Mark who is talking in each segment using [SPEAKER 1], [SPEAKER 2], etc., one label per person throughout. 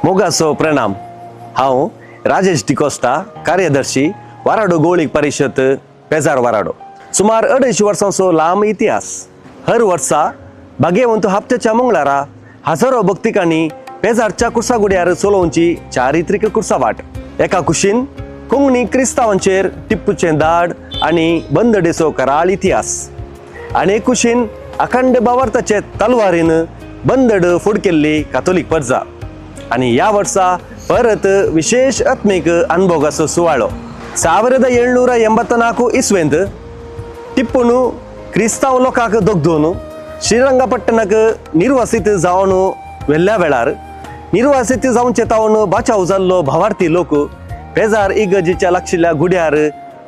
[SPEAKER 1] मोगासो प्रणाम। हांव राजेश डिकोस्टा, कार्यदर्शी वाराडो गोळीक परिषद पेजार वाराडो। सुमार 250 वर्सांचो लांब इतिहास। हर वर्सा भाग्यवंत हप्त्याच्या मंगळारा हजारो भक्तिकांनी पेजारच्या कुर्सागुड्यार चलोवची चारित्रीक कुर्सावाट। एका कुशीन कोंकणी क्रिस्तांवांचेर टिपूचें दाड आनी बंदडेचो कराळ इतिहास। आनी एक कुशीन अखंड भावार्थाचे तलवारीन बंदड फुड केल्ली कातोलीक पर्जा। आनी ह्या वर्सा परत विशेष आत्मीक अनुभवाचो सुवाळो। 1784 इस्वेंत टिप्पून क्रिस्तांव लोकांक दोगदून श्रीरंगपट्टणाक निर्वासित जावन वेल्ल्या वेळार निर्वासित जावन चेतावन बाचाव जाल्लो भावार्थी लोक पेजार इगर्जेच्या लागशिल्ल्या गुड्यार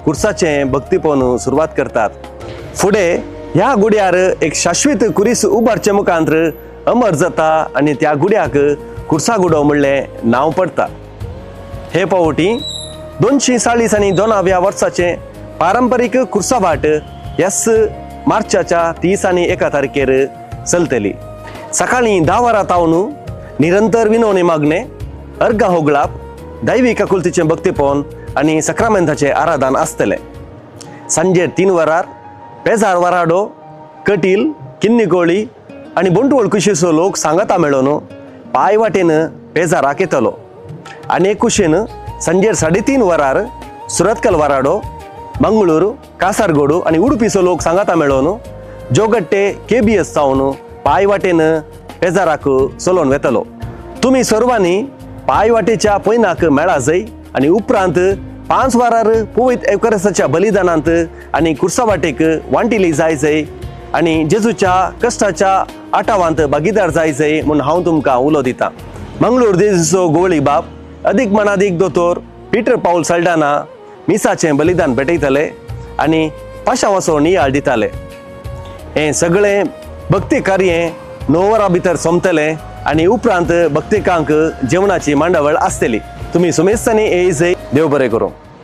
[SPEAKER 1] कुर्साचें भक्तीपोवन सुरवात करतात। फुडें ह्या गुड्यार एक शाश्वत कुरीस उबारचे मुखांत्र अमर जाता आनी त्या गुड्याक कुर्सागुडो म्हणलें नांव पडटा। हे पावटी 240 आनी 2व्या वर्साचे पारंपरीक कुर्सावाट ह्याच मार्चाच्या 30 आनी 1 तारखेर चलतली। सकाळीं 10 वरां तावन निरंतर विनवणी मागणे, अर्घ होगळाप, दैवीक आकुलतेचें भक्तीपोवन आनी सक्रामेंताचें आराधन आसतलें। सांजेर 3 वरार पेजार वाराडो, कटील, किन्नीकोळी आनी बोंटवळ कुशीचो लोक सांगाता मेळोन पांय वाटेन पेजाराक येतलो। आनी एक कुशीन सांजेर 3:30 वरार सुरतकल वाराडो, मंगळूर, कासारगोडू आनी उडुपीचो लोक सांगाता मेळोन जोगट्टे KBS जावन पांय वाटेन पेजाराक चलोवन वेतलो। तुमी सर्वांनी पांय वाटेच्या पयनाक मेळा जाय आनी उपरांत 5 वरार पवित्र एवकारिस्ताच्या बलिदानांत आनी कुर्सावाटेक वांटिली जाय आनी जेजूच्या कश्टाच्या आटावांत भागीदार जाय म्हूण हांव तुमकां उलो दितां। मंगळूर देजूचो गोवळी बाब अदीक मनादीक दोतोर पीटर पाऊल साल्डाना मिसाचें बलिदान भेटयतले आनी पाशावाचो नियाळ दिताले। हें सगळें भक्ती कार्य 9 वरां भितर सोंपतलें आनी उपरांत भक्तिकांक जेवणाची मांडावळ आसतली। तुमी सुमेस्तांनी येयजय। देव बरें करूं।